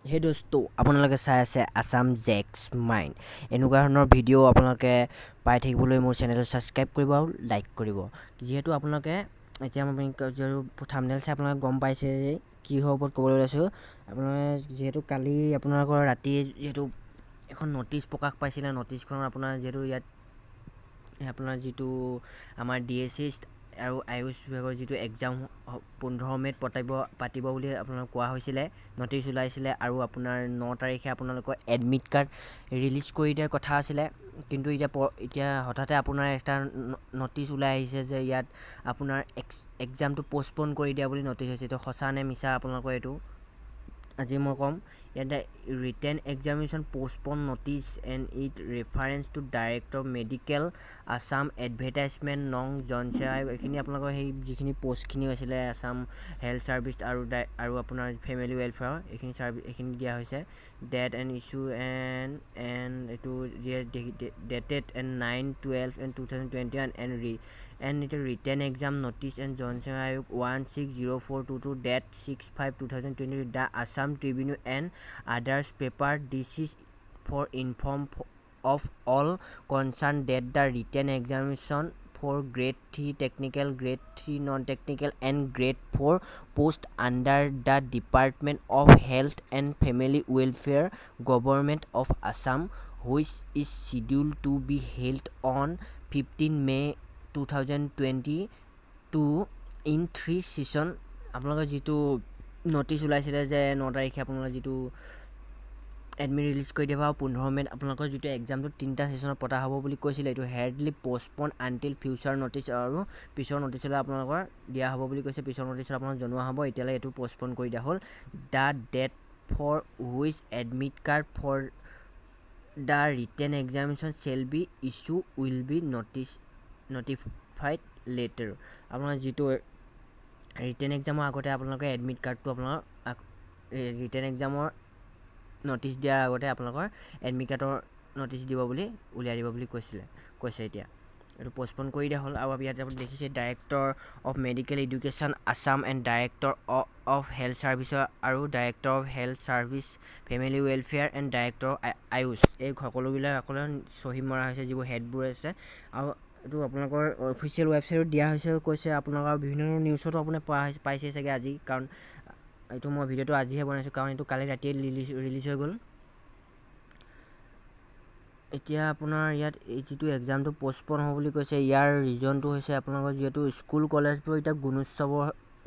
Hey dosto, আপোনালোকে চাই আছে আসাম জেক্স মাইণ্ড এনেকুৱা ধৰণৰ ভিডিঅ' আপোনালোকে পাই থাকিবলৈ মোৰ চেনেলটো ছাবস্ক্ৰাইব কৰিব আৰু লাইক কৰিব যিহেতু আপোনালোকে এতিয়া মই থাম্বনেল চাই আপোনালোকে গম পাইছে যে কিহৰ ওপৰত ক'বলৈ ওলাইছোঁ আপোনালোকে যিহেতু কালি আপোনালোকৰ ৰাতি যিহেতু এখন ন'টিচ প্ৰকাশ পাইছিলে ন'টিচখন আপোনাৰ যিহেতু ইয়াত আপোনাৰ যিটো আমাৰ DSC আৰু আয়ুষ বিভাগৰ যিটো এক্সাম 15 মে'ত পাতিব বুলি আপোনালোকক কোৱা হৈছিলে ন'টিচ ওলাইছিলে আৰু আপোনাৰ 9 তাৰিখে আপোনালোকৰ এডমিট কাৰ্ড ৰিলিজ কৰি দিয়াৰ কথা আছিলে কিন্তু এতিয়া হঠাতে আপোনাৰ এটা ন'টিচ ওলাই আহিছে যে ইয়াত আপোনাৰ এক্সামটো পষ্টপন কৰি দিয়া বুলি ন'টিচ হৈছে এইটো সঁচা নে মিছা আপোনালোকৰ এইটো আজি মই ক'ম ইয়াতে written examination postpone notice and it reference two director medical Assam advertisement নং জনচেৱা এইখিনি আপোনালোকৰ সেই যিখিনি পষ্টখিনি হৈছিলে আসাম হেল্থ ছাৰ্ভিচ আৰু আপোনাৰ ফেমিলি ৱেলফেয়াৰ এইখিনি দিয়া হৈছে ডেট এণ্ড ইছ্যু এণ্ড এইটো dated and 9/12/2021 and it written exam notice and Johnson Ayuk 160422 date 6/5/2020 the Assam Tribune and others paper this is for inform of all concerned that the written examination for grade 3 technical grade 3 non-technical and grade 4 post under the Department of Health and Family Welfare Government of Assam which is scheduled to be held on 15 May 2022 in 3 session আপোনালোকৰ যিটো notice ওলাইছিলে যে 9 তাৰিখে আপোনালোকৰ যিটো admit release কৰি দিব আৰু 15 মে'ত আপোনালোকৰ যিটো এক্সামটো 3টা ছেশ্যনত পতা হ'ব বুলি কৈছিলে এইটো Hadlee postpone until future notice আৰু পিছৰ ন'টিচলৈ আপোনালোকৰ দিয়া হ'ব বুলি কৈছে পিছৰ ন'টিচত আপোনালোক জনোৱা হ'ব এতিয়ালৈ এইটো পষ্টপন কৰি দিয়া হ'ল the date for which admit card for the written examination shall be issue will be notified later আপোনাৰ যিটো ৰিটেন এক্সামৰ আগতে আপোনালোকে এডমিট কাৰ্ডটো আপোনালোকৰ ৰিটেন এক্সামৰ ন'টিচ দিয়াৰ আগতে আপোনালোকৰ এডমিট কাৰ্ডৰ ন'টিচ দিব বুলি উলিয়াই দিব বুলি কৈছে এতিয়া এইটো পষ্টপন কৰি দিয়া হ'ল আৰু ইয়াত আপুনি দেখিছে director of medical education Assam and director of health ছাৰ্ভিচৰ আৰু director of health service family welfare and director AYUSH এই সকলোবিলাক চহী মৰা হৈছে যিবোৰ হেডবোৰ আছে আৰু এইটো আপোনালোকৰ অফিচিয়েল ৱেবছাইটত দিয়া হৈছে কৈছে আপোনালোকৰ বিভিন্ন নিউজতো আপুনি পাইছে চাগে আজি কাৰণ এইটো মই ভিডিঅ'টো আজিহে বনাইছোঁ কাৰণ এইটো কালি ৰাতিয়ে ৰিলিজ হৈ গ'ল এতিয়া আপোনাৰ ইয়াত এই যিটো এক্সামটো পষ্টপন হ'ব বুলি কৈছে ইয়াৰ ৰিজনটো হৈছে আপোনালোকৰ যিহেতু স্কুল কলেজবোৰ এতিয়া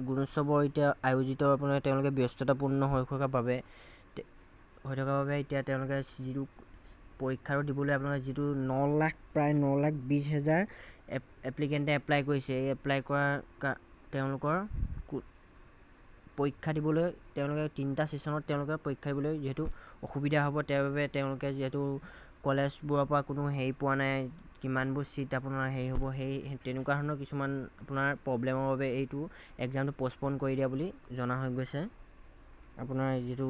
গুণোৎসৱৰ এতিয়া আয়োজিত আপোনাৰ তেওঁলোকে ব্যস্ততাপূৰ্ণ হৈ থকাৰ বাবে এতিয়া তেওঁলোকে যিটো পৰীক্ষাটো দিবলৈ আপোনালোকে যিটো প্ৰায় 9,20,000 এপ্লিকেণ্টে এপ্লাই কৰিছে এই এপ্লাই কৰা তেওঁলোকৰ পৰীক্ষা দিবলৈ তেওঁলোকে 3টা ছেশ্যনত তেওঁলোকে পৰীক্ষা দিবলৈ যিহেতু অসুবিধা হ'ব তাৰ বাবে তেওঁলোকে যিহেতু কলেজবোৰৰ পৰা কোনো হেৰি পোৱা নাই কিমানবোৰ ছিট আপোনাৰ হেৰি হ'ব সেই তেনেকুৱা ধৰণৰ কিছুমান আপোনাৰ প্ৰব্লেমৰ বাবে এইটো এক্সামটো পষ্টপন কৰি দিয়া বুলি জনা হৈ গৈছে আপোনাৰ যিটো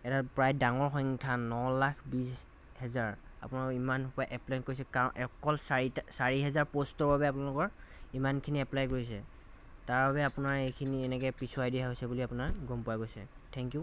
এটা প্ৰায় ডাঙৰ সংখ্যা 9,20,000 আপোনাৰ ইমান এপ্লাই কৰিছে কাৰণ অকল 4,000 পষ্টৰ বাবে আপোনালোকৰ ইমানখিনি এপ্লাই কৰিছে তাৰ বাবে আপোনাৰ এইখিনি এনেকৈ পিছুৱাই দিয়া হৈছে বুলি আপোনাৰ গম পোৱা গৈছে থেংক ইউ